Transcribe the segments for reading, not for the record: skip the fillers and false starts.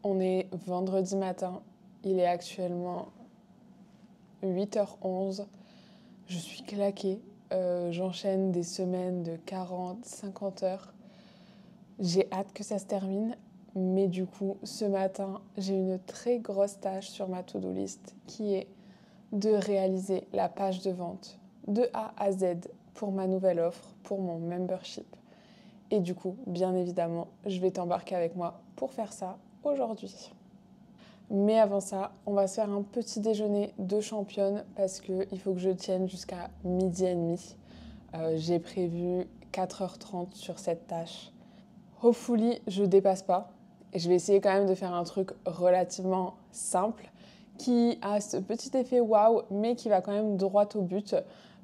On est vendredi matin, il est actuellement 8h11. Je suis claquée, j'enchaîne des semaines de 40, 50 heures. J'ai hâte que ça se termine, mais du coup, ce matin, j'ai une très grosse tâche sur ma to-do list qui est de réaliser la page de vente de A à Z pour ma nouvelle offre, pour mon membership. Et du coup, bien évidemment, je vais t'embarquer avec moi pour faire ça aujourd'hui. Mais avant ça, on va se faire un petit déjeuner de championne parce qu'il faut que je tienne jusqu'à 12h30. J'ai prévu 4h30 sur cette tâche. Hopefully, je dépasse pas. Et je vais essayer quand même de faire un truc relativement simple qui a ce petit effet waouh, mais qui va quand même droit au but.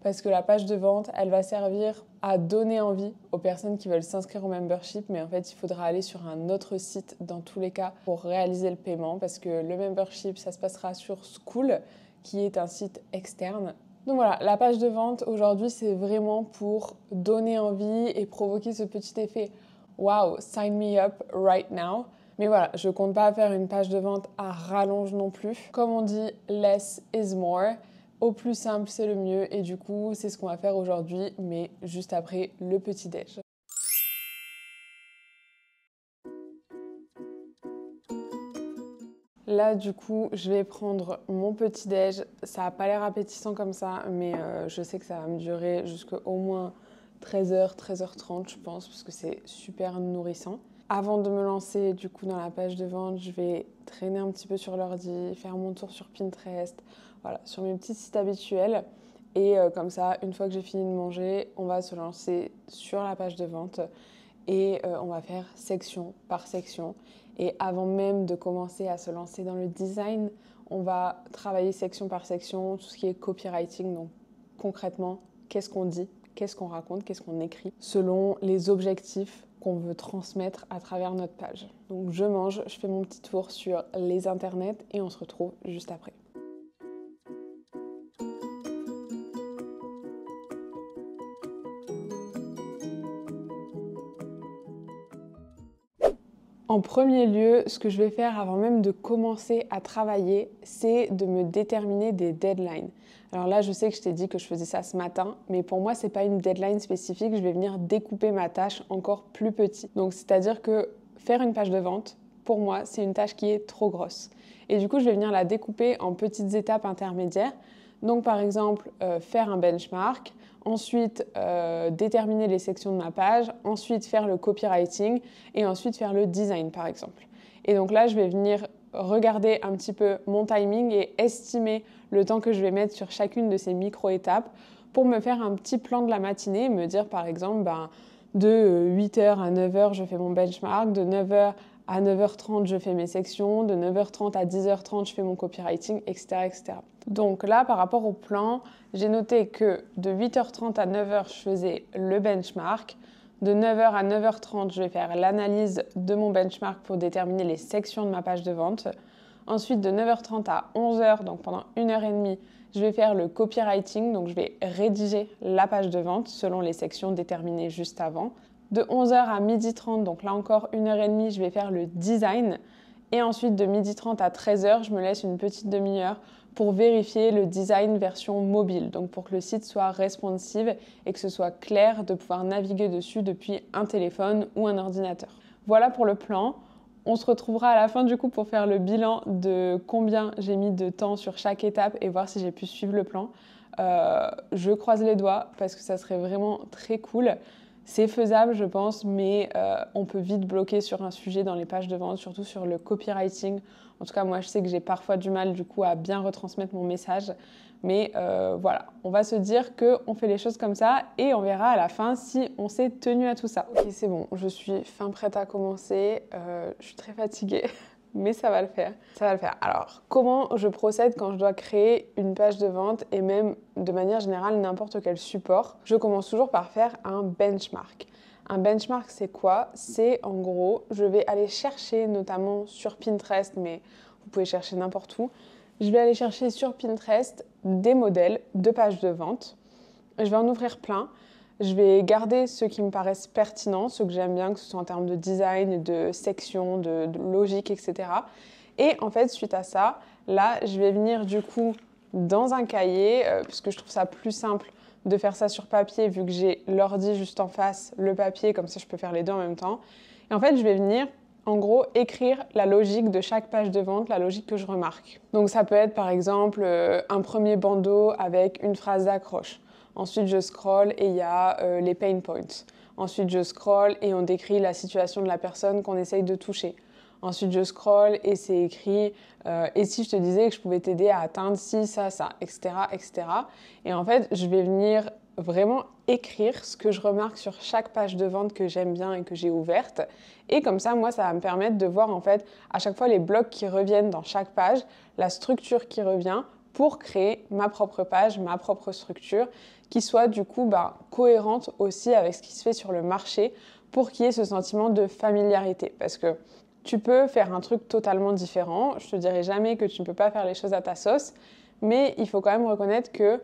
Parce que la page de vente, elle va servir à donner envie aux personnes qui veulent s'inscrire au membership. Mais en fait, il faudra aller sur un autre site dans tous les cas pour réaliser le paiement. Parce que le membership, ça se passera sur Skool, qui est un site externe. Donc voilà, la page de vente aujourd'hui, c'est vraiment pour donner envie et provoquer ce petit effet wow, sign me up right now. Mais voilà, je compte pas faire une page de vente à rallonge non plus. Comme on dit, less is more. Au plus simple, c'est le mieux. Et du coup, c'est ce qu'on va faire aujourd'hui, mais juste après le petit-déj. Là, du coup, je vais prendre mon petit-déj. Ça n'a pas l'air appétissant comme ça, mais je sais que ça va me durer jusqu'au moins 13h, 13h30, je pense, parce que c'est super nourrissant. Avant de me lancer du coup dans la page de vente, je vais traîner un petit peu sur l'ordi, faire mon tour sur Pinterest, voilà, sur mes petits sites habituels. Et comme ça, une fois que j'ai fini de manger, on va se lancer sur la page de vente et on va faire section par section. Et avant même de commencer à se lancer dans le design, on va travailler section par section, tout ce qui est copywriting. Donc concrètement, qu'est-ce qu'on dit, qu'est-ce qu'on raconte, qu'est-ce qu'on écrit, selon les objectifs qu'on veut transmettre à travers notre page. Donc je mange, je fais mon petit tour sur les internets et on se retrouve juste après. En premier lieu, ce que je vais faire avant même de commencer à travailler, c'est de me déterminer des deadlines. Alors là, je sais que je t'ai dit que je faisais ça ce matin, mais pour moi, c'est pas une deadline spécifique. Je vais venir découper ma tâche encore plus petit. Donc, c'est-à-dire que faire une page de vente, pour moi, c'est une tâche qui est trop grosse. Et du coup, je vais venir la découper en petites étapes intermédiaires. Donc, par exemple, faire un benchmark, ensuite déterminer les sections de ma page, ensuite faire le copywriting et ensuite faire le design, par exemple. Et donc là, je vais venir regarder un petit peu mon timing et estimer le temps que je vais mettre sur chacune de ces micro-étapes pour me faire un petit plan de la matinée et me dire, par exemple, de 8h à 9h, je fais mon benchmark, de 9h à 9h30, je fais mes sections, de 9h30 à 10h30, je fais mon copywriting, etc., etc. Donc là, par rapport au plan, j'ai noté que de 8h30 à 9h, je faisais le benchmark. De 9h à 9h30, je vais faire l'analyse de mon benchmark pour déterminer les sections de ma page de vente. Ensuite, de 9h30 à 11h, donc pendant 1h30, je vais faire le copywriting, donc je vais rédiger la page de vente selon les sections déterminées juste avant. De 11h à 12h30, donc là encore 1h30, je vais faire le design. Et ensuite, de 12h30 à 13h, je me laisse une petite demi-heure pour vérifier le design version mobile, donc pour que le site soit responsive et que ce soit clair de pouvoir naviguer dessus depuis un téléphone ou un ordinateur. Voilà pour le plan. On se retrouvera à la fin du coup pour faire le bilan de combien j'ai mis de temps sur chaque étape et voir si j'ai pu suivre le plan. Je croise les doigts parce que ça serait vraiment très cool. C'est faisable, je pense, mais on peut vite bloquer sur un sujet dans les pages de vente, surtout sur le copywriting. En tout cas, moi, je sais que j'ai parfois du mal, du coup, à bien retransmettre mon message. Mais voilà, on va se dire qu'on fait les choses comme ça et on verra à la fin si on s'est tenu à tout ça. Ok, c'est bon, je suis fin prête à commencer. Je suis très fatiguée. Mais ça va le faire. Ça va le faire. Alors, comment je procède quand je dois créer une page de vente et même de manière générale n'importe quel support? Je commence toujours par faire un benchmark. Un benchmark, c'est quoi? C'est en gros, je vais aller chercher notamment sur Pinterest, mais vous pouvez chercher n'importe où. Je vais aller chercher sur Pinterest des modèles de pages de vente. Je vais en ouvrir plein. Je vais garder ceux qui me paraissent pertinents, ceux que j'aime bien, que ce soit en termes de design, de section, de logique, etc. Et en fait, suite à ça, là, je vais venir du coup dans un cahier, puisque je trouve ça plus simple de faire ça sur papier, vu que j'ai l'ordi juste en face, le papier, comme ça je peux faire les deux en même temps. Et en fait, je vais venir, en gros, écrire la logique de chaque page de vente, la logique que je remarque. Donc ça peut être par exemple un premier bandeau avec une phrase d'accroche. Ensuite, je scroll et il y a les pain points. Ensuite, je scroll et on décrit la situation de la personne qu'on essaye de toucher. Ensuite, je scroll et c'est écrit et si je te disais que je pouvais t'aider à atteindre ci, ça, etc., etc. Et en fait, je vais venir vraiment écrire ce que je remarque sur chaque page de vente que j'aime bien et que j'ai ouverte. Et comme ça, moi, ça va me permettre de voir en fait à chaque fois les blocs qui reviennent dans chaque page, la structure qui revient pour créer ma propre page, ma propre structure qui soit du coup cohérente aussi avec ce qui se fait sur le marché pour qu'il y ait ce sentiment de familiarité. Parce que tu peux faire un truc totalement différent. Je te dirai jamais que tu ne peux pas faire les choses à ta sauce, mais il faut quand même reconnaître que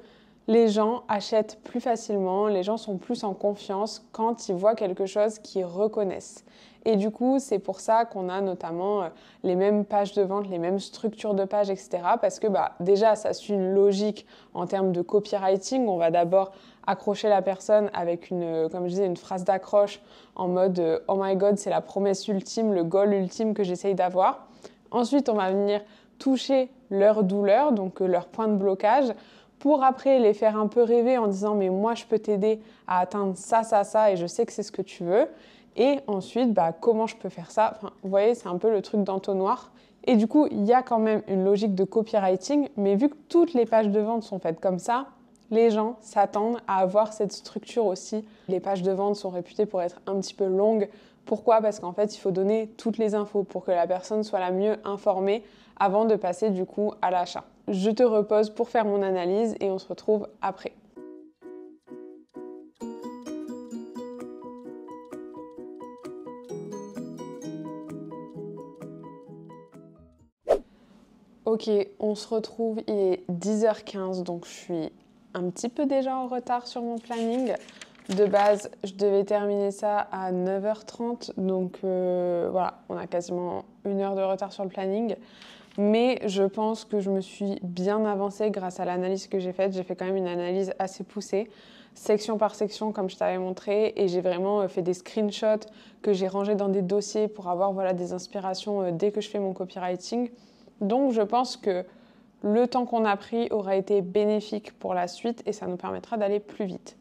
les gens achètent plus facilement, les gens sont plus en confiance quand ils voient quelque chose qu'ils reconnaissent. Et du coup, c'est pour ça qu'on a notamment les mêmes pages de vente, les mêmes structures de pages, etc. Parce que déjà, ça suit une logique en termes de copywriting. On va d'abord accrocher la personne avec comme je disais, une phrase d'accroche en mode « Oh my God, c'est la promesse ultime, le goal ultime que j'essaye d'avoir ». Ensuite, on va venir toucher leur douleur, donc leur point de blocage, pour après les faire un peu rêver en disant « Mais moi, je peux t'aider à atteindre ça, ça, ça, et je sais que c'est ce que tu veux ». Et ensuite, comment je peux faire ça? Enfin, vous voyez, c'est un peu le truc d'entonnoir. Et du coup, il y a quand même une logique de copywriting, mais vu que toutes les pages de vente sont faites comme ça, les gens s'attendent à avoir cette structure aussi. Les pages de vente sont réputées pour être un petit peu longues. Pourquoi? Parce qu'en fait, il faut donner toutes les infos pour que la personne soit la mieux informée avant de passer du coup à l'achat. Je te repose pour faire mon analyse et on se retrouve après. Ok, on se retrouve, il est 10h15, donc je suis un petit peu déjà en retard sur mon planning. De base, je devais terminer ça à 9h30, donc voilà, on a quasiment 1 heure de retard sur le planning. Mais je pense que je me suis bien avancée grâce à l'analyse que j'ai faite. J'ai fait quand même une analyse assez poussée, section par section comme je t'avais montré, et j'ai vraiment fait des screenshots que j'ai rangés dans des dossiers pour avoir des inspirations dès que je fais mon copywriting. Donc je pense que le temps qu'on a pris aura été bénéfique pour la suite et ça nous permettra d'aller plus vite.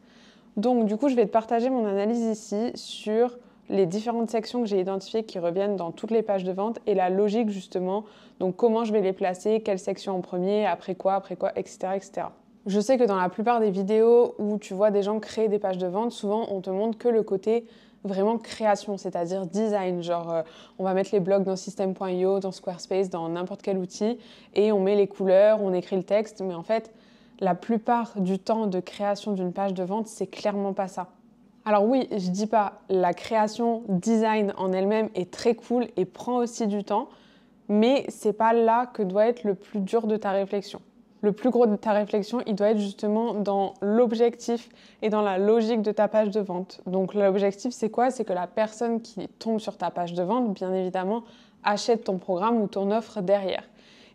Donc du coup, je vais te partager mon analyse ici sur les différentes sections que j'ai identifiées qui reviennent dans toutes les pages de vente et la logique justement, donc comment je vais les placer, quelle section en premier, après quoi, etc., etc. Je sais que dans la plupart des vidéos où tu vois des gens créer des pages de vente, souvent on te montre que le côté vraiment création, c'est-à-dire design, genre on va mettre les blogs dans System.io, dans Squarespace, dans n'importe quel outil et on met les couleurs, on écrit le texte, mais en fait, la plupart du temps de création d'une page de vente, c'est clairement pas ça. Alors oui, je dis pas, la création design en elle-même est très cool et prend aussi du temps, mais c'est pas là que doit être le plus dur de ta réflexion. Le plus gros de ta réflexion, il doit être justement dans l'objectif et dans la logique de ta page de vente. Donc l'objectif, c'est quoi? C'est que la personne qui tombe sur ta page de vente, bien évidemment, achète ton programme ou ton offre derrière.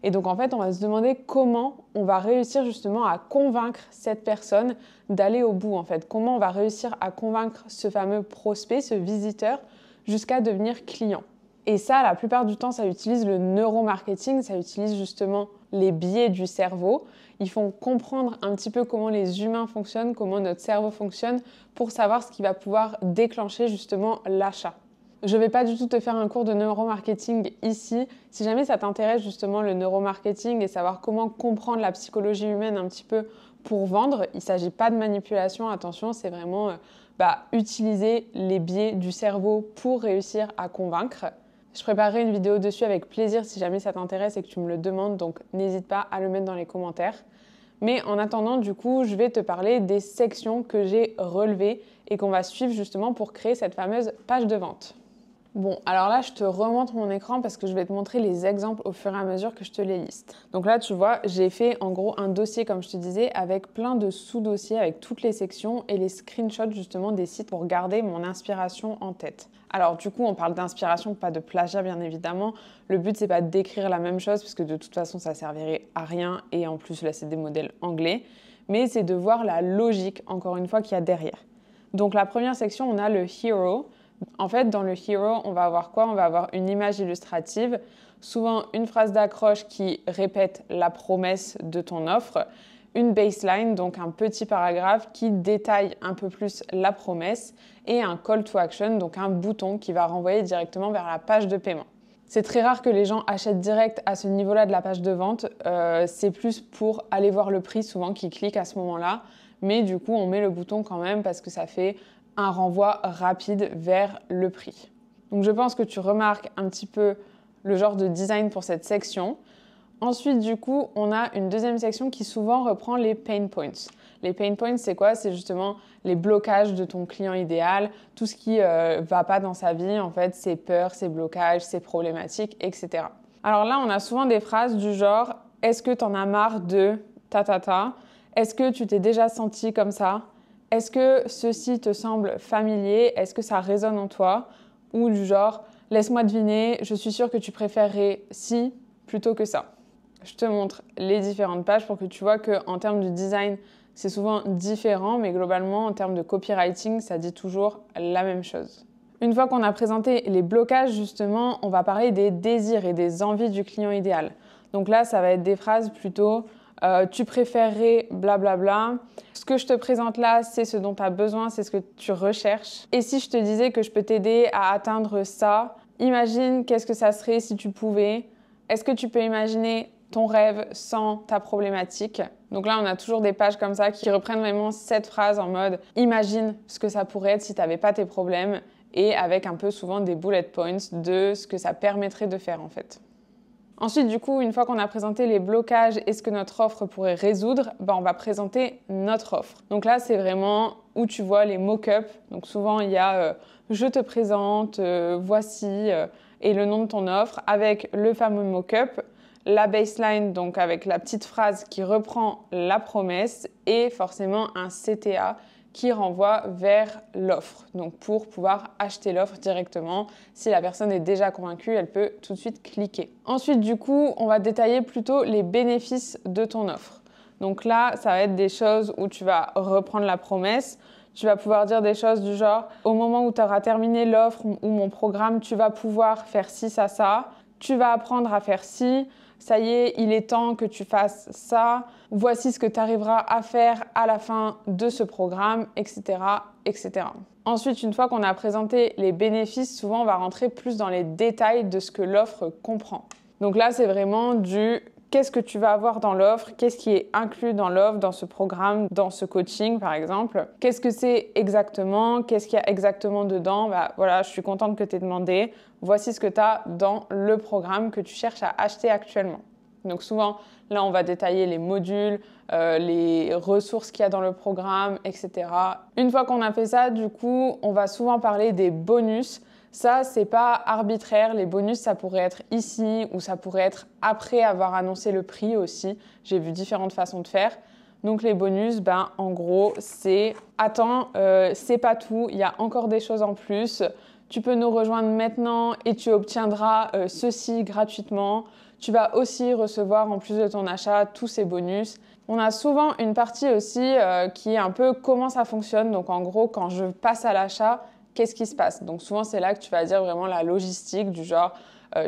Et donc en fait, on va se demander comment on va réussir justement à convaincre cette personne d'aller au bout en fait. Comment on va réussir à convaincre ce fameux prospect, ce visiteur, jusqu'à devenir client. Et ça, la plupart du temps, ça utilise le neuromarketing, ça utilise justement les biais du cerveau. Ils font comprendre un petit peu comment les humains fonctionnent, comment notre cerveau fonctionne, pour savoir ce qui va pouvoir déclencher justement l'achat. Je ne vais pas du tout te faire un cours de neuromarketing ici. Si jamais ça t'intéresse justement le neuromarketing et savoir comment comprendre la psychologie humaine un petit peu pour vendre, il ne s'agit pas de manipulation, attention, c'est vraiment utiliser les biais du cerveau pour réussir à convaincre. Je préparerai une vidéo dessus avec plaisir si jamais ça t'intéresse et que tu me le demandes, donc n'hésite pas à le mettre dans les commentaires. Mais en attendant, du coup, je vais te parler des sections que j'ai relevées et qu'on va suivre justement pour créer cette fameuse page de vente. Bon, alors là, je te remonte mon écran parce que je vais te montrer les exemples au fur et à mesure que je te les liste. Donc là, tu vois, j'ai fait en gros un dossier, comme je te disais, avec plein de sous-dossiers, avec toutes les sections et les screenshots justement des sites pour garder mon inspiration en tête. Alors du coup, on parle d'inspiration, pas de plagiat bien évidemment. Le but, c'est pas d'écrire la même chose parce que de toute façon, ça servirait à rien et en plus, là, c'est des modèles anglais. Mais c'est de voir la logique, encore une fois, qu'il y a derrière. Donc la première section, on a le hero. En fait, dans le hero, on va avoir quoi? On va avoir une image illustrative, souvent une phrase d'accroche qui répète la promesse de ton offre, une baseline, donc un petit paragraphe qui détaille un peu plus la promesse, et un call to action, donc un bouton qui va renvoyer directement vers la page de paiement. C'est très rare que les gens achètent direct à ce niveau-là de la page de vente. C'est plus pour aller voir le prix, souvent, qui cliquent à ce moment-là. Mais du coup, on met le bouton quand même parce que ça fait un renvoi rapide vers le prix. Donc je pense que tu remarques un petit peu le genre de design pour cette section. Ensuite, du coup, on a une deuxième section qui souvent reprend les pain points. Les pain points, c'est quoi? C'est justement les blocages de ton client idéal, tout ce qui va pas dans sa vie, en fait, ses peurs, ses blocages, ses problématiques, etc. Alors là, on a souvent des phrases du genre « Est-ce que tu en as marre de ta? Est-ce que tu t'es déjà senti comme ça? Est-ce que ceci te semble familier? Est-ce que ça résonne en toi? » Ou du genre « Laisse-moi deviner, je suis sûre que tu préférerais ci plutôt que ça. » Je te montre les différentes pages pour que tu vois qu'en termes de design, c'est souvent différent, mais globalement, en termes de copywriting, ça dit toujours la même chose. Une fois qu'on a présenté les blocages, justement, on va parler des désirs et des envies du client idéal. Donc là, ça va être des phrases plutôt tu préférerais blablabla. Ce que je te présente là, c'est ce dont tu as besoin, c'est ce que tu recherches. Et si je te disais que je peux t'aider à atteindre ça, imagine qu'est-ce que ça serait si tu pouvais. Est-ce que tu peux imaginer ton rêve sans ta problématique? Donc là, on a toujours des pages comme ça qui reprennent vraiment cette phrase en mode imagine ce que ça pourrait être si tu n'avais pas tes problèmes et avec un peu souvent des bullet points de ce que ça permettrait de faire en fait. Ensuite, du coup, une fois qu'on a présenté les blocages et ce que notre offre pourrait résoudre, on va présenter notre offre. Donc là, c'est vraiment où tu vois les mock-ups. Donc souvent, il y a je te présente, voici, et le nom de ton offre avec le fameux mock-up, la baseline, donc avec la petite phrase qui reprend la promesse et forcément un CTA qui renvoie vers l'offre. Donc pour pouvoir acheter l'offre directement, si la personne est déjà convaincue, elle peut tout de suite cliquer. Ensuite, du coup, on va détailler plutôt les bénéfices de ton offre. Donc là, ça va être des choses où tu vas reprendre la promesse. Tu vas pouvoir dire des choses du genre « Au moment où tu auras terminé l'offre ou mon programme, tu vas pouvoir faire ci, ça. Tu vas apprendre à faire ci. Ça y est, il est temps que tu fasses ça. Voici ce que tu arriveras à faire à la fin de ce programme, etc., etc. » Ensuite, une fois qu'on a présenté les bénéfices, souvent on va rentrer plus dans les détails de ce que l'offre comprend. Donc là, c'est vraiment du qu'est-ce que tu vas avoir dans l'offre, qu'est-ce qui est inclus dans l'offre, dans ce programme, dans ce coaching par exemple. Qu'est-ce que c'est exactement, qu'est-ce qu'il y a exactement dedans. Voilà, je suis contente que tu aies demandé. Voici ce que tu as dans le programme que tu cherches à acheter actuellement. Donc souvent, là, on va détailler les modules, les ressources qu'il y a dans le programme, etc. Une fois qu'on a fait ça, du coup, on va souvent parler des bonus. Ça, c'est pas arbitraire. Les bonus, ça pourrait être ici ou ça pourrait être après avoir annoncé le prix aussi. J'ai vu différentes façons de faire. Donc les bonus, en gros, c'est « Attends, c'est pas tout, il y a encore des choses en plus. Tu peux nous rejoindre maintenant et tu obtiendras ceci gratuitement. Tu vas aussi recevoir en plus de ton achat tous ces bonus. » On a souvent une partie aussi qui est un peu comment ça fonctionne. Donc en gros, quand je passe à l'achat, qu'est-ce qui se passe? Donc souvent, c'est là que tu vas dire vraiment la logistique du genre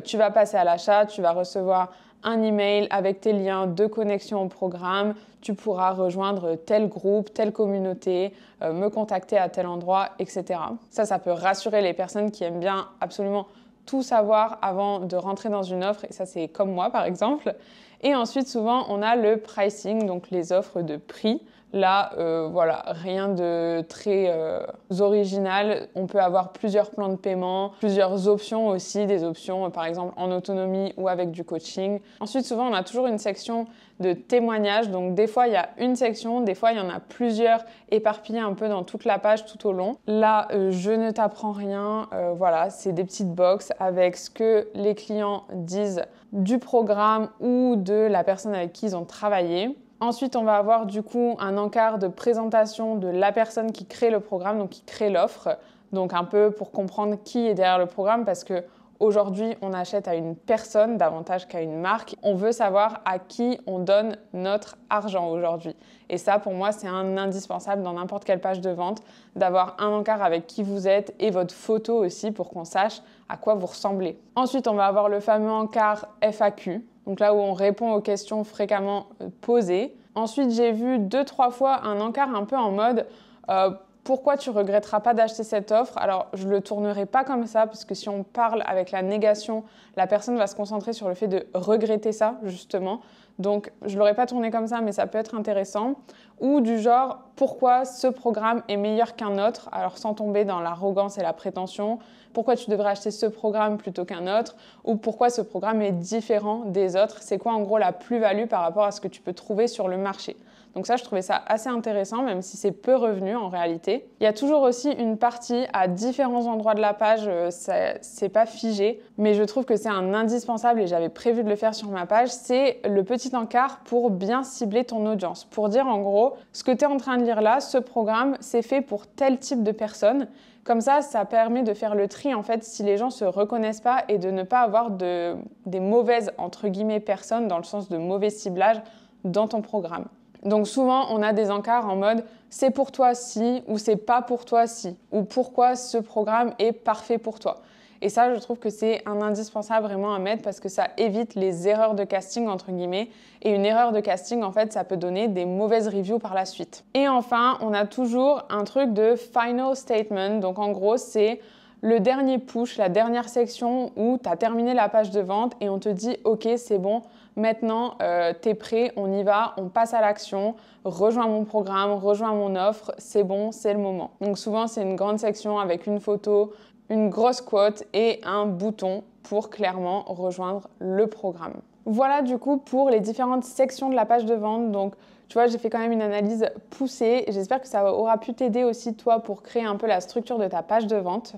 tu vas passer à l'achat, tu vas recevoir un email avec tes liens de connexion au programme, tu pourras rejoindre tel groupe, telle communauté, me contacter à tel endroit, etc. Ça peut rassurer les personnes qui aiment bien absolument tout savoir avant de rentrer dans une offre, et ça c'est comme moi par exemple. Et ensuite souvent on a le pricing, donc les offres de prix. Là, voilà, rien de très original. On peut avoir plusieurs plans de paiement, plusieurs options aussi, des options par exemple en autonomie ou avec du coaching. Ensuite, souvent, on a toujours une section de témoignages. Donc des fois, il y a une section, des fois, il y en a plusieurs éparpillées un peu dans toute la page tout au long. Là, je ne t'apprends rien. Voilà, c'est des petites boxes avec ce que les clients disent du programme ou de la personne avec qui ils ont travaillé. Ensuite, on va avoir du coup un encart de présentation de la personne qui crée le programme, donc qui crée l'offre. Donc un peu pour comprendre qui est derrière le programme parce que aujourd'hui, on achète à une personne davantage qu'à une marque. On veut savoir à qui on donne notre argent aujourd'hui. Et ça, pour moi, c'est un indispensable dans n'importe quelle page de vente, d'avoir un encart avec qui vous êtes et votre photo aussi pour qu'on sache à quoi vous ressemblez. Ensuite, on va avoir le fameux encart FAQ. Donc là où on répond aux questions fréquemment posées. Ensuite, j'ai vu 2-3 fois un encart un peu en mode pourquoi tu regretteras pas d'acheter cette offre? Alors, je le tournerai pas comme ça, parce que si on parle avec la négation, la personne va se concentrer sur le fait de regretter ça, justement. Donc, je l'aurais pas tourné comme ça, mais ça peut être intéressant. Ou du genre, pourquoi ce programme est meilleur qu'un autre? Alors, sans tomber dans l'arrogance et la prétention. Pourquoi tu devrais acheter ce programme plutôt qu'un autre? Ou pourquoi ce programme est différent des autres? C'est quoi, en gros, la plus-value par rapport à ce que tu peux trouver sur le marché? Donc ça, je trouvais ça assez intéressant, même si c'est peu revenu en réalité. Il y a toujours aussi une partie à différents endroits de la page, c'est pas figé, mais je trouve que c'est un indispensable et j'avais prévu de le faire sur ma page, c'est le petit encart pour bien cibler ton audience. Pour dire en gros, ce que tu es en train de lire là, ce programme, c'est fait pour tel type de personnes. Comme ça permet de faire le tri en fait si les gens se reconnaissent pas et de ne pas avoir des mauvaises entre guillemets personnes dans le sens de mauvais ciblage dans ton programme. Donc souvent, on a des encarts en mode « c'est pour toi si » ou « c'est pas pour toi si » ou « pourquoi ce programme est parfait pour toi ». Et ça, je trouve que c'est un indispensable vraiment à mettre parce que ça évite les erreurs de casting, entre guillemets. Et une erreur de casting, en fait, ça peut donner des mauvaises reviews par la suite. Et enfin, on a toujours un truc de final statement. Donc en gros, c'est le dernier push, la dernière section où tu as terminé la page de vente et on te dit « Ok, c'est bon, maintenant, t'es prêt, on y va, on passe à l'action, rejoins mon programme, rejoins mon offre, c'est bon, c'est le moment. » Donc souvent, c'est une grande section avec une photo, une grosse quote et un bouton pour clairement rejoindre le programme. Voilà du coup pour les différentes sections de la page de vente. Donc tu vois, j'ai fait quand même une analyse poussée. J'espère que ça aura pu t'aider aussi toi pour créer un peu la structure de ta page de vente.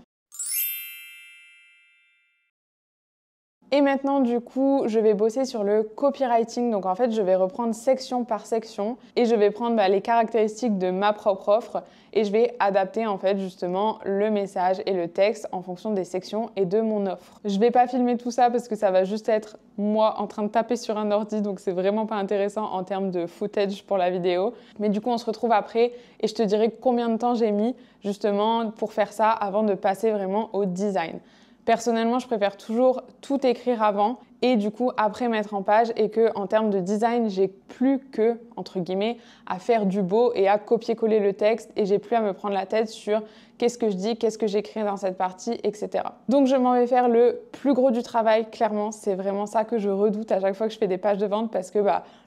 Et maintenant, du coup, je vais bosser sur le copywriting. Donc, en fait, je vais reprendre section par section et je vais prendre les caractéristiques de ma propre offre et je vais adapter, en fait, justement, le message et le texte en fonction des sections et de mon offre. Je vais pas filmer tout ça parce que ça va juste être moi en train de taper sur un ordi, donc c'est vraiment pas intéressant en termes de footage pour la vidéo. Mais du coup, on se retrouve après et je te dirai combien de temps j'ai mis, justement, pour faire ça avant de passer vraiment au design. Personnellement, je préfère toujours tout écrire avant et du coup après mettre en page et que en termes de design, j'ai plus que, entre guillemets, à faire du beau et à copier-coller le texte et j'ai plus à me prendre la tête sur qu'est-ce que je dis, qu'est-ce que j'écris dans cette partie, etc. Donc je m'en vais faire le plus gros du travail, clairement, c'est vraiment ça que je redoute à chaque fois que je fais des pages de vente parce que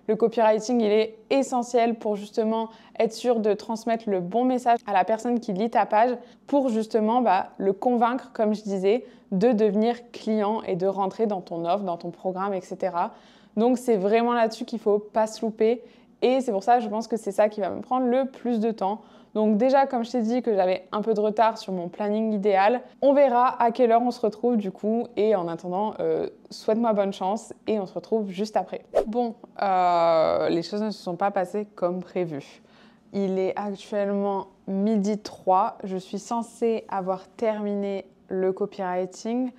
le copywriting, il est essentiel pour justement être sûr de transmettre le bon message à la personne qui lit ta page pour justement le convaincre, comme je disais, de devenir client et de rentrer dans ton offre, dans ton programme, etc. Donc c'est vraiment là-dessus qu'il ne faut pas se louper et c'est pour ça que je pense que c'est ça qui va me prendre le plus de temps. Donc déjà, comme je t'ai dit que j'avais un peu de retard sur mon planning idéal, on verra à quelle heure on se retrouve du coup. Et en attendant, souhaite-moi bonne chance et on se retrouve juste après. Bon, les choses ne se sont pas passées comme prévu. Il est actuellement 12h03. Je suis censée avoir terminé le copywriting.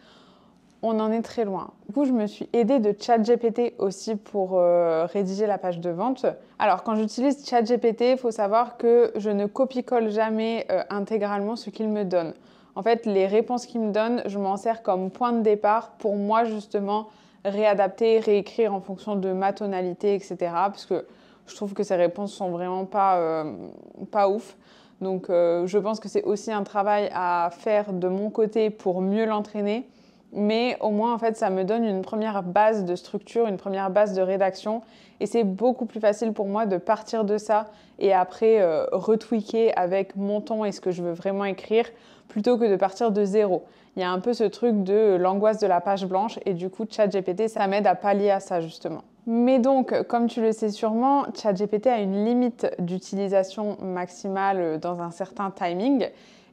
On en est très loin. Du coup, je me suis aidée de ChatGPT aussi pour rédiger la page de vente. Alors, quand j'utilise ChatGPT, il faut savoir que je ne copie-colle jamais intégralement ce qu'il me donne. En fait, les réponses qu'il me donne, je m'en sers comme point de départ pour moi, justement, réadapter, réécrire en fonction de ma tonalité, etc. Parce que je trouve que ces réponses sont vraiment pas ouf. Donc, je pense que c'est aussi un travail à faire de mon côté pour mieux l'entraîner. Mais au moins, en fait, ça me donne une première base de structure, une première base de rédaction. Et c'est beaucoup plus facile pour moi de partir de ça et après retweaker avec mon ton et ce que je veux vraiment écrire plutôt que de partir de zéro. Il y a un peu ce truc de l'angoisse de la page blanche et du coup, ChatGPT, ça m'aide à pallier à ça justement. Mais donc, comme tu le sais sûrement, ChatGPT a une limite d'utilisation maximale dans un certain timing.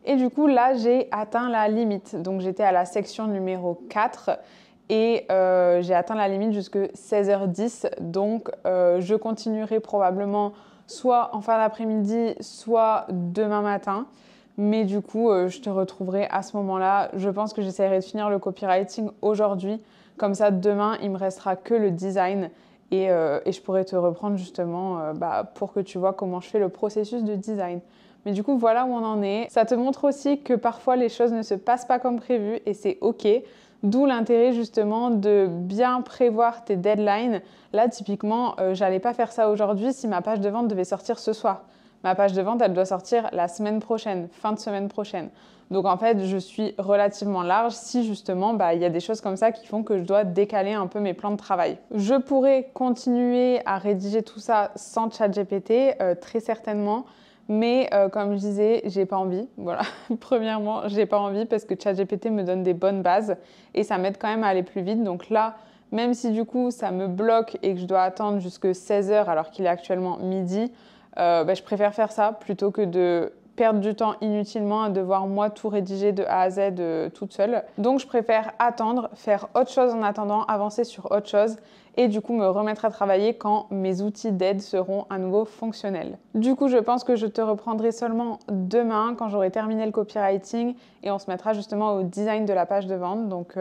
Et du coup, là, j'ai atteint la limite. Donc, j'étais à la section numéro 4 et j'ai atteint la limite jusqu'à 16h10. Donc, je continuerai probablement soit en fin d'après-midi, soit demain matin. Mais du coup, je te retrouverai à ce moment-là. Je pense que j'essaierai de finir le copywriting aujourd'hui. Comme ça, demain, il me restera que le design. Et je pourrais te reprendre justement pour que tu vois comment je fais le processus de design. Mais du coup, voilà où on en est. Ça te montre aussi que parfois, les choses ne se passent pas comme prévu et c'est OK. D'où l'intérêt justement de bien prévoir tes deadlines. Là, typiquement, j'allais pas faire ça aujourd'hui si ma page de vente devait sortir ce soir. Ma page de vente, elle doit sortir la semaine prochaine, fin de semaine prochaine. Donc en fait, je suis relativement large si justement, il y a des choses comme ça qui font que je dois décaler un peu mes plans de travail. Je pourrais continuer à rédiger tout ça sans ChatGPT, très certainement. Mais comme je disais, j'ai pas envie. Voilà. Premièrement, j'ai pas envie parce que ChatGPT me donne des bonnes bases et ça m'aide quand même à aller plus vite. Donc là, même si du coup ça me bloque et que je dois attendre jusque 16h alors qu'il est actuellement midi, je préfère faire ça plutôt que de perdre du temps inutilement à devoir moi tout rédiger de A à Z toute seule. Donc je préfère attendre, faire autre chose en attendant, avancer sur autre chose et du coup me remettre à travailler quand mes outils d'aide seront à nouveau fonctionnels. Du coup, je pense que je te reprendrai seulement demain quand j'aurai terminé le copywriting et on se mettra justement au design de la page de vente. Donc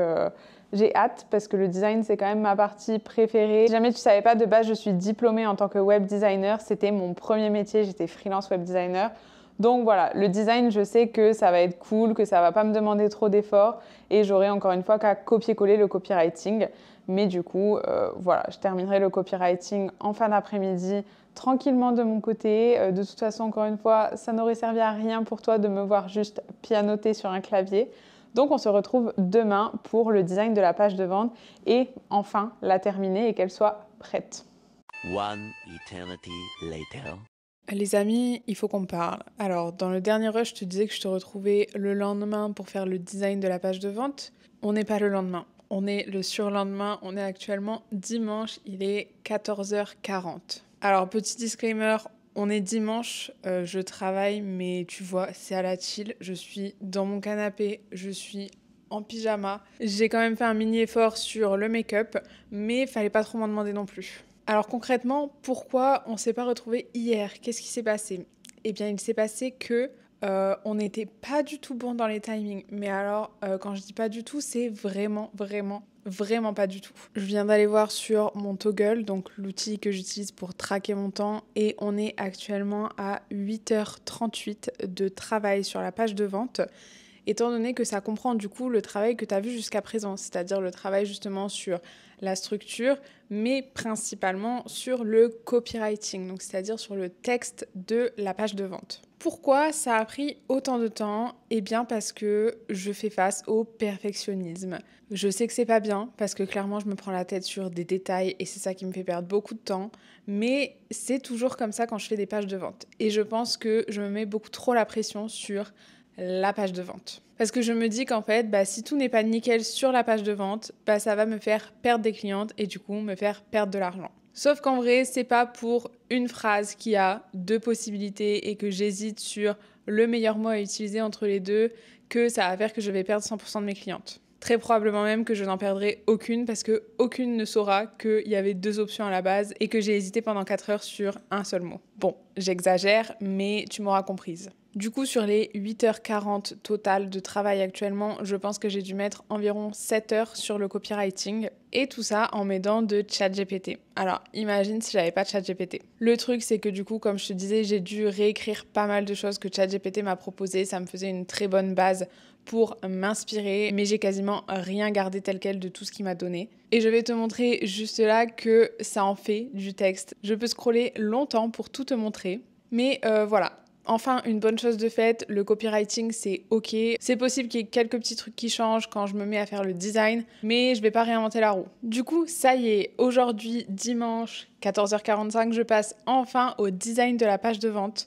j'ai hâte parce que le design, c'est quand même ma partie préférée. Si jamais tu ne savais pas, de base, je suis diplômée en tant que web designer. C'était mon premier métier, j'étais freelance web designer. Donc voilà, le design, je sais que ça va être cool, que ça va pas me demander trop d'efforts et j'aurai encore une fois qu'à copier-coller le copywriting. Mais du coup, voilà, je terminerai le copywriting en fin d'après-midi tranquillement de mon côté. De toute façon, encore une fois, ça n'aurait servi à rien pour toi de me voir juste pianoter sur un clavier. Donc on se retrouve demain pour le design de la page de vente et enfin la terminer et qu'elle soit prête. One eternity later. Les amis, il faut qu'on parle. Alors, dans le dernier rush, je te disais que je te retrouvais le lendemain pour faire le design de la page de vente. On n'est pas le lendemain, on est le surlendemain. On est actuellement dimanche, il est 14h40. Alors, petit disclaimer, on est dimanche, je travaille, mais tu vois, c'est à la chill. Je suis dans mon canapé, je suis en pyjama. J'ai quand même fait un mini effort sur le make-up, mais fallait pas trop m'en demander non plus. Alors concrètement, pourquoi on ne s'est pas retrouvés hier? Qu'est-ce qui s'est passé? Eh bien, il s'est passé que on n'était pas du tout bon dans les timings. Mais alors, quand je dis pas du tout, c'est vraiment pas du tout. Je viens d'aller voir sur mon Toggle, donc l'outil que j'utilise pour traquer mon temps, et on est actuellement à 8h38 de travail sur la page de vente. Étant donné que ça comprend du coup le travail que tu as vu jusqu'à présent, c'est-à-dire le travail justement sur la structure, mais principalement sur le copywriting, donc c'est-à-dire sur le texte de la page de vente. Pourquoi ça a pris autant de temps? Eh bien parce que je fais face au perfectionnisme. Je sais que c'est pas bien, parce que clairement je me prends la tête sur des détails et c'est ça qui me fait perdre beaucoup de temps, mais c'est toujours comme ça quand je fais des pages de vente. Et je pense que je me mets beaucoup trop la pression sur la page de vente. Parce que je me dis qu'en fait, si tout n'est pas nickel sur la page de vente, ça va me faire perdre des clientes et du coup me faire perdre de l'argent. Sauf qu'en vrai, c'est pas pour une phrase qui a deux possibilités et que j'hésite sur le meilleur mot à utiliser entre les deux que ça va faire que je vais perdre 100% de mes clientes. Très probablement même que je n'en perdrai aucune parce que aucune ne saura qu'il y avait deux options à la base et que j'ai hésité pendant 4 heures sur un seul mot. Bon, j'exagère, mais tu m'auras comprise. Du coup, sur les 8h40 totales de travail actuellement, je pense que j'ai dû mettre environ 7 heures sur le copywriting et tout ça en m'aidant de ChatGPT. Alors, imagine si j'avais pas de ChatGPT. Le truc, c'est que du coup, comme je te disais, j'ai dû réécrire pas mal de choses que ChatGPT m'a proposées. Ça me faisait une très bonne base pour m'inspirer, mais j'ai quasiment rien gardé tel quel de tout ce qu'il m'a donné. Et je vais te montrer juste là que ça en fait du texte. Je peux scroller longtemps pour tout te montrer, mais voilà. Enfin, une bonne chose de faite, le copywriting, c'est ok. C'est possible qu'il y ait quelques petits trucs qui changent quand je me mets à faire le design, mais je vais pas réinventer la roue. Du coup, ça y est, aujourd'hui, dimanche, 14h45, je passe enfin au design de la page de vente.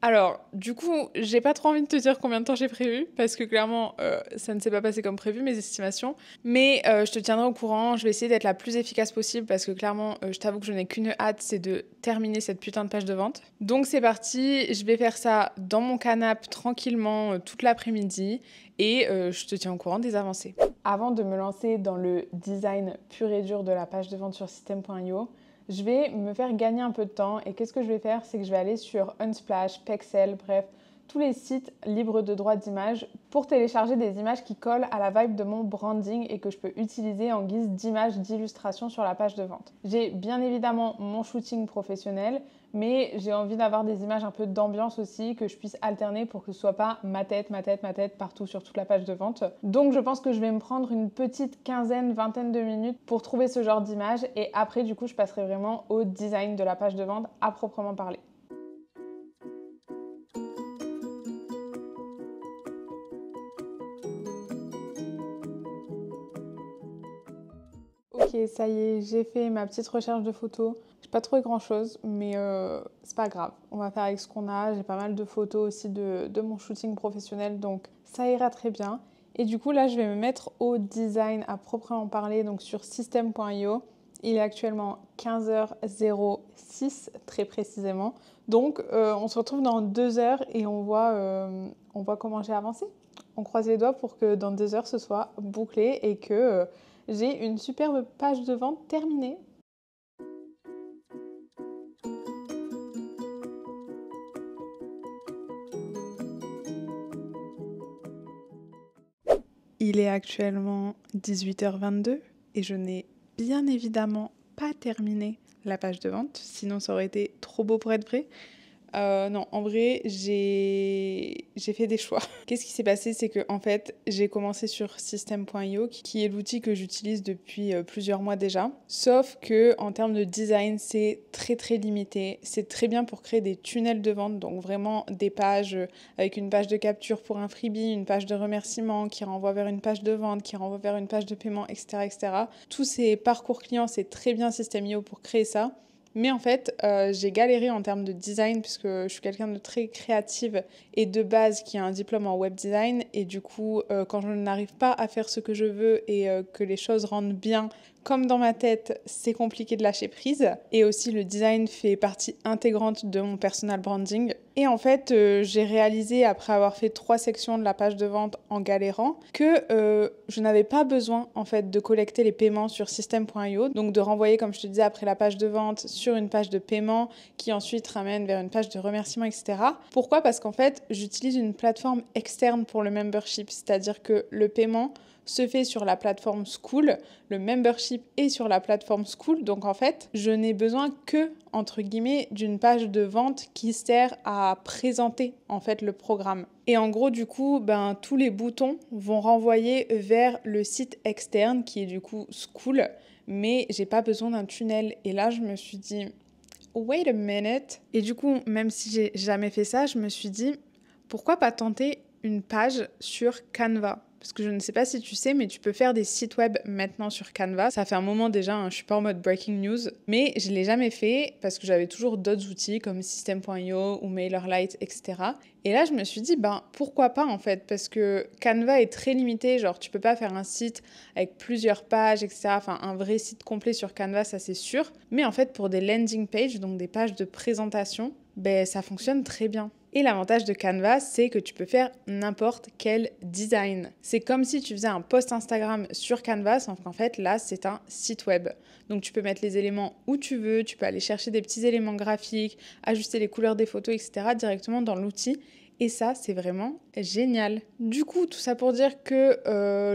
Alors, du coup, j'ai pas trop envie de te dire combien de temps j'ai prévu, parce que clairement, ça ne s'est pas passé comme prévu, mes estimations. Mais je te tiendrai au courant, je vais essayer d'être la plus efficace possible, parce que clairement, je t'avoue que je n'ai qu'une hâte, c'est de terminer cette putain de page de vente. Donc c'est parti, je vais faire ça dans mon canapé, tranquillement, toute l'après-midi, et je te tiens au courant des avancées. Avant de me lancer dans le design pur et dur de la page de vente sur System.io, je vais me faire gagner un peu de temps et qu'est-ce que je vais faire, c'est que je vais aller sur Unsplash, Pexel, bref, tous les sites libres de droits d'image pour télécharger des images qui collent à la vibe de mon branding et que je peux utiliser en guise d'image d'illustration sur la page de vente. J'ai bien évidemment mon shooting professionnel, mais j'ai envie d'avoir des images un peu d'ambiance aussi, que je puisse alterner pour que ce soit pas ma tête partout sur toute la page de vente. Donc je pense que je vais me prendre une petite quinzaine, vingtaine de minutes pour trouver ce genre d'image et après du coup je passerai vraiment au design de la page de vente à proprement parler. Ok, ça y est, j'ai fait ma petite recherche de photos. J'ai pas trouvé grand chose, mais c'est pas grave. On va faire avec ce qu'on a. J'ai pas mal de photos aussi de mon shooting professionnel, donc ça ira très bien. Et du coup, là, je vais me mettre au design à proprement parler, donc sur System.io. Il est actuellement 15h06, très précisément. Donc, on se retrouve dans 2 heures et on voit comment j'ai avancé. On croise les doigts pour que dans 2 heures, ce soit bouclé et que j'ai une superbe page de vente terminée. Il est actuellement 18h22 et je n'ai bien évidemment pas terminé la page de vente, sinon ça aurait été trop beau pour être vrai. Non, en vrai, j'ai fait des choix. Qu'est-ce qui s'est passé? C'est que en fait, j'ai commencé sur System.io, qui est l'outil que j'utilise depuis plusieurs mois déjà. Sauf que en termes de design, c'est très très limité. C'est très bien pour créer des tunnels de vente, donc vraiment des pages avec une page de capture pour un freebie, une page de remerciement qui renvoie vers une page de vente, qui renvoie vers une page de paiement, etc., etc. Tous ces parcours clients, c'est très bien System.io pour créer ça. Mais en fait, j'ai galéré en termes de design puisque je suis quelqu'un de très créative et de base qui a un diplôme en web design. Et du coup, quand je n'arrive pas à faire ce que je veux et que les choses rendent bien comme dans ma tête, c'est compliqué de lâcher prise. Et aussi, le design fait partie intégrante de mon personal branding. Et en fait, j'ai réalisé, après avoir fait 3 sections de la page de vente en galérant, que je n'avais pas besoin en fait de collecter les paiements sur System.io, donc de renvoyer, comme je te disais, après la page de vente sur une page de paiement qui ensuite ramène vers une page de remerciement, etc. Pourquoi? Parce qu'en fait, j'utilise une plateforme externe pour le membership, c'est-à-dire que le paiement se fait sur la plateforme Skool, le membership est sur la plateforme Skool, donc en fait, je n'ai besoin que, entre guillemets, d'une page de vente qui sert à présenter en fait le programme. Et en gros, du coup, tous les boutons vont renvoyer vers le site externe qui est du coup Skool, mais j'ai pas besoin d'un tunnel. Et là, je me suis dit, wait a minute. Et du coup, même si j'ai jamais fait ça, je me suis dit, pourquoi pas tenter une page sur Canva? Parce que je ne sais pas si tu sais, mais tu peux faire des sites web maintenant sur Canva. Ça fait un moment déjà, hein, je suis pas en mode breaking news, mais je l'ai jamais fait parce que j'avais toujours d'autres outils comme System.io ou MailerLite, etc. Et là, je me suis dit, pourquoi pas en fait? Parce que Canva est très limité, genre tu peux pas faire un site avec plusieurs pages, etc. Enfin, un vrai site complet sur Canva, ça c'est sûr. Mais en fait, pour des landing pages, donc des pages de présentation, ça fonctionne très bien. Et l'avantage de Canva, c'est que tu peux faire n'importe quel design. C'est comme si tu faisais un post Instagram sur Canva, sauf qu'en fait, là, c'est un site web. Donc, tu peux mettre les éléments où tu veux, tu peux aller chercher des petits éléments graphiques, ajuster les couleurs des photos, etc. directement dans l'outil. Et ça, c'est vraiment génial. Du coup, tout ça pour dire que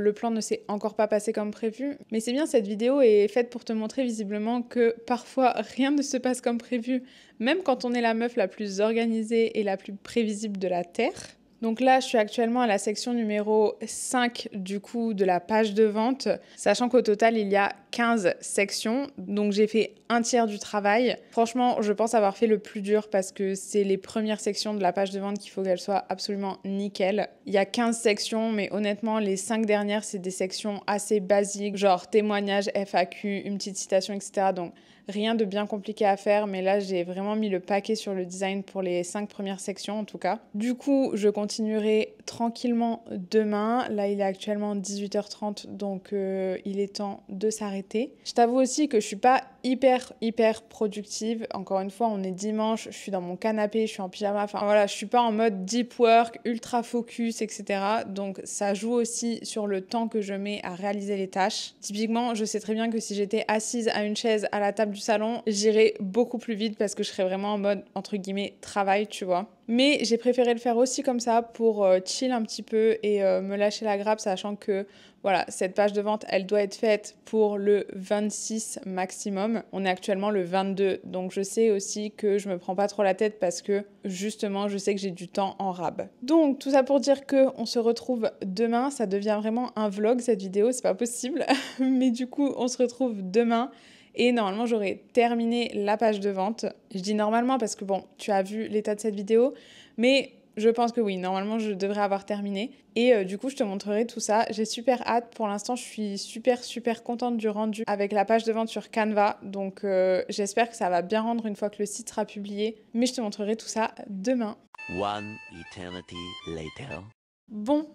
le plan ne s'est encore pas passé comme prévu. Mais c'est bien, cette vidéo est faite pour te montrer visiblement que parfois, rien ne se passe comme prévu, même quand on est la meuf la plus organisée et la plus prévisible de la Terre. Donc là, je suis actuellement à la section numéro 5 du coup de la page de vente, sachant qu'au total, il y a 15 sections. Donc j'ai fait un tiers du travail. Franchement, je pense avoir fait le plus dur parce que c'est les premières sections de la page de vente qu'il faut qu'elles soient absolument nickel. Il y a 15 sections, mais honnêtement, les 5 dernières, c'est des sections assez basiques, genre témoignages, FAQ, une petite citation, etc. Donc rien de bien compliqué à faire, mais là, j'ai vraiment mis le paquet sur le design pour les 5 premières sections, en tout cas. Du coup, je continuerai tranquillement demain. Là, il est actuellement 18h30, donc il est temps de s'arrêter. Je t'avoue aussi que je suis pas hyper productive. Encore une fois, on est dimanche, je suis dans mon canapé, je suis en pyjama. Enfin voilà, je suis pas en mode deep work, ultra focus, etc. Donc ça joue aussi sur le temps que je mets à réaliser les tâches. Typiquement, je sais très bien que si j'étais assise à une chaise à la table du salon, j'irais beaucoup plus vite parce que je serais vraiment en mode, entre guillemets, travail, tu vois. Mais j'ai préféré le faire aussi comme ça pour chill un petit peu et me lâcher la grappe, sachant que voilà, cette page de vente, elle doit être faite pour le 26 maximum. On est actuellement le 22, donc je sais aussi que je me prends pas trop la tête parce que justement, je sais que j'ai du temps en rab. Donc tout ça pour dire que on se retrouve demain. Ça devient vraiment un vlog cette vidéo, c'est pas possible. Mais du coup, on se retrouve demain. Et normalement, j'aurai terminé la page de vente. Je dis normalement parce que bon, tu as vu l'état de cette vidéo, mais je pense que oui, normalement, je devrais avoir terminé. Et du coup, je te montrerai tout ça. J'ai super hâte. Pour l'instant, je suis super contente du rendu avec la page de vente sur Canva. Donc, j'espère que ça va bien rendre une fois que le site sera publié. Mais je te montrerai tout ça demain. One eternity later. Bon,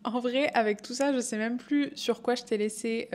en vrai, avec tout ça, je sais même plus sur quoi je t'ai laissé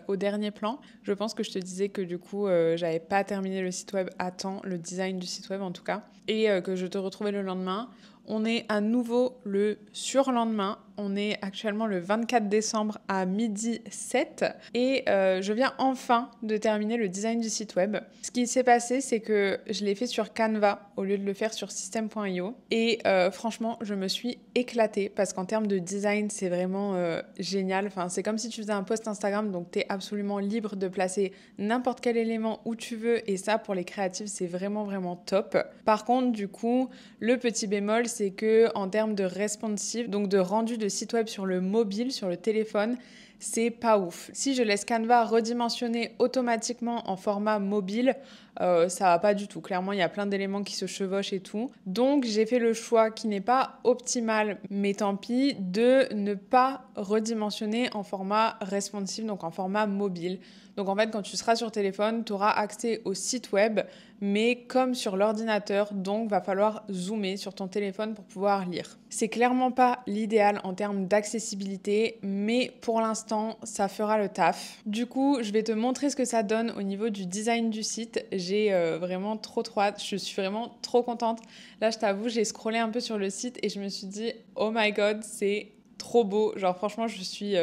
au dernier plan. Je pense que je te disais que du coup, j'avais pas terminé le site web à temps, le design du site web en tout cas, et que je te retrouvais le lendemain. On est à nouveau le surlendemain. On est actuellement le 24 décembre à 12h07 et je viens enfin de terminer le design du site web. Ce qui s'est passé, c'est que je l'ai fait sur Canva au lieu de le faire sur System.io et franchement, je me suis éclatée parce qu'en termes de design, c'est vraiment génial. Enfin, c'est comme si tu faisais un post Instagram, donc tu es absolument libre de placer n'importe quel élément où tu veux et ça, pour les créatifs, c'est vraiment top. Par contre, du coup, le petit bémol, c'est que en termes de responsive, donc de rendu de site web sur le mobile, sur le téléphone, c'est pas ouf. Si je laisse Canva redimensionner automatiquement en format mobile, ça va pas du tout. Clairement, il y a plein d'éléments qui se chevauchent et tout. Donc, j'ai fait le choix qui n'est pas optimal, mais tant pis, de ne pas redimensionner en format responsive, donc en format mobile. Donc en fait, quand tu seras sur téléphone, tu auras accès au site web, mais comme sur l'ordinateur, donc va falloir zoomer sur ton téléphone pour pouvoir lire. C'est clairement pas l'idéal en termes d'accessibilité, mais pour l'instant, ça fera le taf. Du coup, je vais te montrer ce que ça donne au niveau du design du site. J'ai vraiment trop hâte, je suis vraiment trop contente. Là, je t'avoue, j'ai scrollé un peu sur le site et je me suis dit, oh my god, c'est trop beau, genre franchement je suis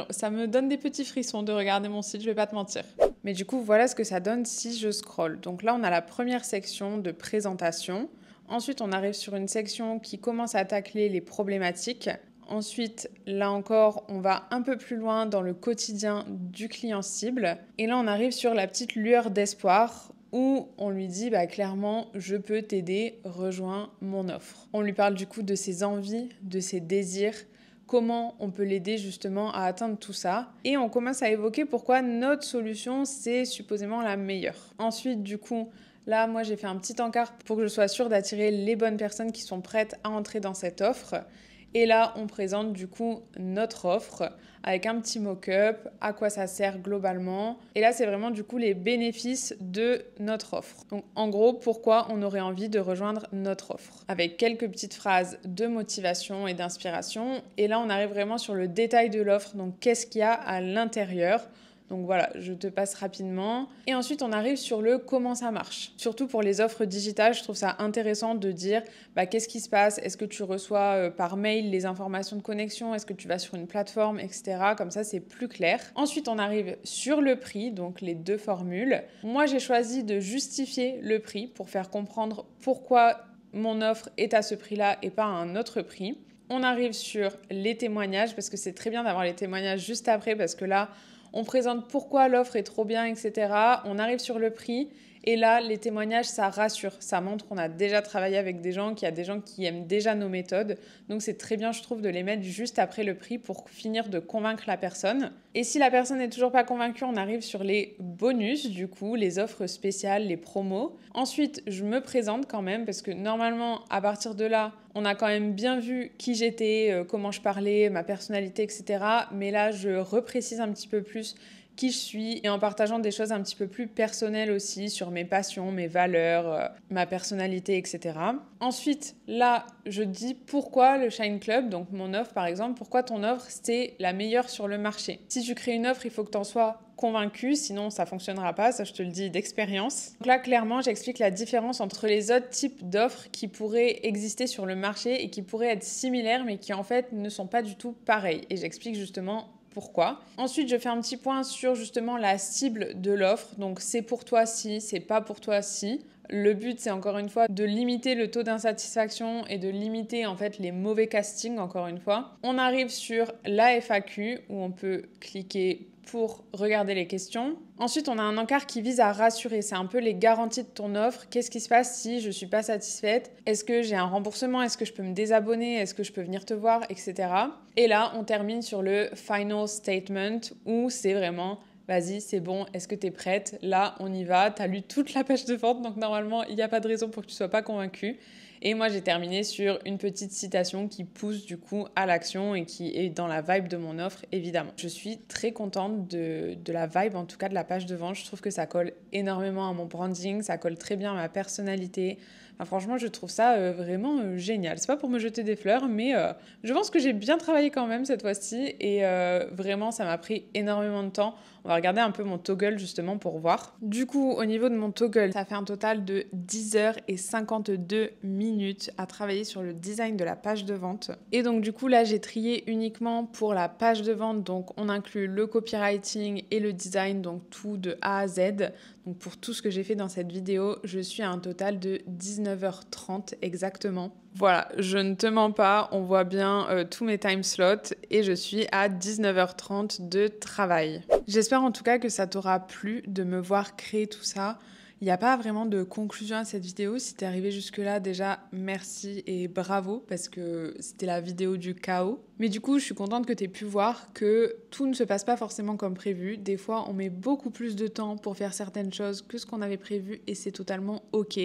ça me donne des petits frissons de regarder mon site, je vais pas te mentir. Mais du coup voilà ce que ça donne si je scrolle. Donc là on a la première section de présentation. Ensuite on arrive sur une section qui commence à tacler les problématiques. Ensuite, là encore, on va un peu plus loin dans le quotidien du client cible. Et là, on arrive sur la petite lueur d'espoir où on lui dit clairement « je peux t'aider, rejoins mon offre ». On lui parle du coup de ses envies, de ses désirs, comment on peut l'aider justement à atteindre tout ça. Et on commence à évoquer pourquoi notre solution, c'est supposément la meilleure. Ensuite, du coup, là, moi, j'ai fait un petit encart pour que je sois sûre d'attirer les bonnes personnes qui sont prêtes à entrer dans cette offre. Et là, on présente du coup notre offre avec un petit mock-up, à quoi ça sert globalement. Et là, c'est vraiment du coup les bénéfices de notre offre. Donc en gros, pourquoi on aurait envie de rejoindre notre offre. Avec quelques petites phrases de motivation et d'inspiration. Et là, on arrive vraiment sur le détail de l'offre. Donc qu'est-ce qu'il y a à l'intérieur ? Donc voilà, je te passe rapidement. Et ensuite, on arrive sur le comment ça marche. Surtout pour les offres digitales, je trouve ça intéressant de dire qu'est-ce qui se passe. Est-ce que tu reçois par mail les informations de connexion? Est-ce que tu vas sur une plateforme, etc. Comme ça, c'est plus clair. Ensuite, on arrive sur le prix, donc les deux formules. Moi, j'ai choisi de justifier le prix pour faire comprendre pourquoi mon offre est à ce prix-là et pas à un autre prix. On arrive sur les témoignages parce que c'est très bien d'avoir les témoignages juste après parce que là, on présente pourquoi l'offre est trop bien, etc. On arrive sur le prix Et là, les témoignages, ça rassure, ça montre qu'on a déjà travaillé avec des gens, qu'il y a des gens qui aiment déjà nos méthodes. Donc c'est très bien, je trouve, de les mettre juste après le prix pour finir de convaincre la personne. Et si la personne n'est toujours pas convaincue, on arrive sur les bonus, du coup, les offres spéciales, les promos. Ensuite, je me présente quand même, parce que normalement, à partir de là, on a quand même bien vu qui j'étais, comment je parlais, ma personnalité, etc. Mais là, je reprécise un petit peu plus qui je suis et en partageant des choses un petit peu plus personnelles aussi sur mes passions, mes valeurs, ma personnalité, etc. Ensuite, là, je dis pourquoi le Shine Club, donc mon offre par exemple, pourquoi ton offre c'est la meilleure sur le marché. Si tu crées une offre, il faut que tu en sois convaincu, sinon ça fonctionnera pas, ça je te le dis d'expérience. Donc là, clairement, j'explique la différence entre les autres types d'offres qui pourraient exister sur le marché et qui pourraient être similaires, mais qui en fait ne sont pas du tout pareilles. Et j'explique justement pourquoi. Ensuite, je fais un petit point sur justement la cible de l'offre. Donc, c'est pour toi si, c'est pas pour toi si. Le but, c'est encore une fois de limiter le taux d'insatisfaction et de limiter en fait les mauvais castings, encore une fois. On arrive sur la FAQ où on peut cliquer pour regarder les questions. Ensuite, on a un encart qui vise à rassurer. C'est un peu les garanties de ton offre. Qu'est-ce qui se passe si je ne suis pas satisfaite? Est-ce que j'ai un remboursement? Est-ce que je peux me désabonner? Est-ce que je peux venir te voir? Etc. Et là, on termine sur le final statement où c'est vraiment... Vas-y, c'est bon, est-ce que tu es prête? Là, on y va. Tu as lu toute la page de vente, donc normalement, il n'y a pas de raison pour que tu ne sois pas convaincu. Et moi, j'ai terminé sur une petite citation qui pousse du coup à l'action et qui est dans la vibe de mon offre, évidemment. Je suis très contente de la vibe, en tout cas de la page de vente. Je trouve que ça colle énormément à mon branding, ça colle très bien à ma personnalité. Enfin, franchement, je trouve ça vraiment génial. C'est pas pour me jeter des fleurs, mais je pense que j'ai bien travaillé quand même cette fois-ci et vraiment, ça m'a pris énormément de temps. On va regarder un peu mon toggle justement pour voir. Du coup, au niveau de mon toggle, ça fait un total de 10h52 à travailler sur le design de la page de vente. Et donc du coup, là, j'ai trié uniquement pour la page de vente. Donc on inclut le copywriting et le design, donc tout de A à Z. Donc pour tout ce que j'ai fait dans cette vidéo, je suis à un total de 19h30 exactement. Voilà, je ne te mens pas, on voit bien tous mes time slots et je suis à 19h30 de travail. J'espère en tout cas que ça t'aura plu de me voir créer tout ça. Il n'y a pas vraiment de conclusion à cette vidéo. Si t'es arrivé jusque-là, déjà, merci et bravo parce que c'était la vidéo du chaos. Mais du coup, je suis contente que tu aies pu voir que tout ne se passe pas forcément comme prévu. Des fois, on met beaucoup plus de temps pour faire certaines choses que ce qu'on avait prévu et c'est totalement OK.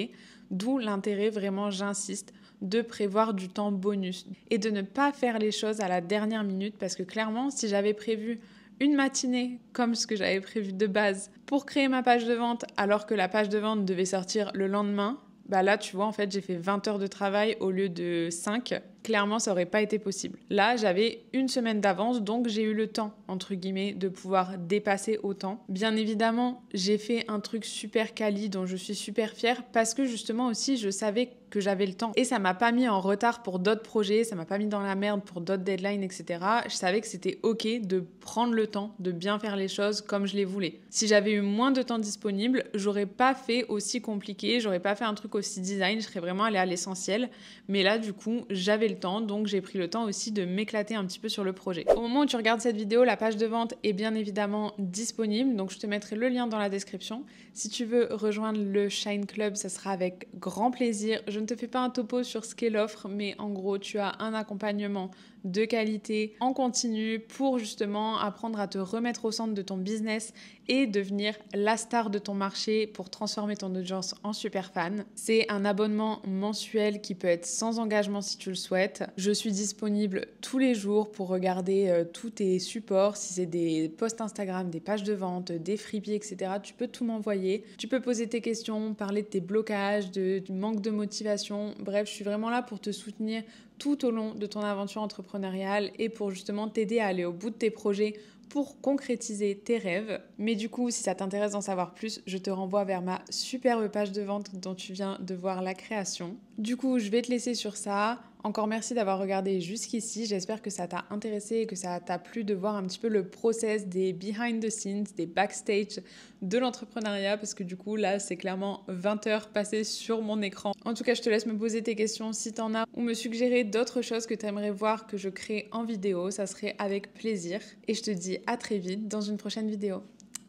D'où l'intérêt, vraiment, j'insiste, de prévoir du temps bonus et de ne pas faire les choses à la dernière minute parce que clairement, si j'avais prévu une matinée comme ce que j'avais prévu de base pour créer ma page de vente alors que la page de vente devait sortir le lendemain, bah là tu vois en fait j'ai fait 20 heures de travail au lieu de 5. Clairement ça aurait pas été possible. Là j'avais une semaine d'avance donc j'ai eu le temps entre guillemets de pouvoir dépasser autant. Bien évidemment j'ai fait un truc super quali dont je suis super fière parce que justement aussi je savais que j'avais le temps. Et ça m'a pas mis en retard pour d'autres projets, ça m'a pas mis dans la merde pour d'autres deadlines, etc. Je savais que c'était OK de prendre le temps, de bien faire les choses comme je les voulais. Si j'avais eu moins de temps disponible, j'aurais pas fait aussi compliqué, j'aurais pas fait un truc aussi design, je serais vraiment allée à l'essentiel. Mais là, du coup, j'avais le temps, donc j'ai pris le temps aussi de m'éclater un petit peu sur le projet. Au moment où tu regardes cette vidéo, la page de vente est bien évidemment disponible, donc je te mettrai le lien dans la description. Si tu veux rejoindre le Shine Club, ça sera avec grand plaisir. Je ne te fais pas un topo sur ce qu'est l'offre, mais en gros, tu as un accompagnement de qualité en continu pour justement apprendre à te remettre au centre de ton business et devenir la star de ton marché pour transformer ton audience en super fan. C'est un abonnement mensuel qui peut être sans engagement si tu le souhaites. Je suis disponible tous les jours pour regarder tous tes supports. Si c'est des posts Instagram, des pages de vente, des freebies, etc., tu peux tout m'envoyer. Tu peux poser tes questions, parler de tes blocages, du manque de motivation. Bref, je suis vraiment là pour te soutenir tout au long de ton aventure entrepreneuriale et pour justement t'aider à aller au bout de tes projets pour concrétiser tes rêves. Mais du coup, si ça t'intéresse d'en savoir plus, je te renvoie vers ma superbe page de vente dont tu viens de voir la création. Du coup, je vais te laisser sur ça. Encore merci d'avoir regardé jusqu'ici. J'espère que ça t'a intéressé et que ça t'a plu de voir un petit peu le process des behind the scenes, des backstage de l'entrepreneuriat parce que du coup, là, c'est clairement 20 heures passées sur mon écran. En tout cas, je te laisse me poser tes questions si t'en as ou me suggérer d'autres choses que t'aimerais voir que je crée en vidéo. Ça serait avec plaisir. Et je te dis à très vite dans une prochaine vidéo.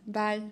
Bye!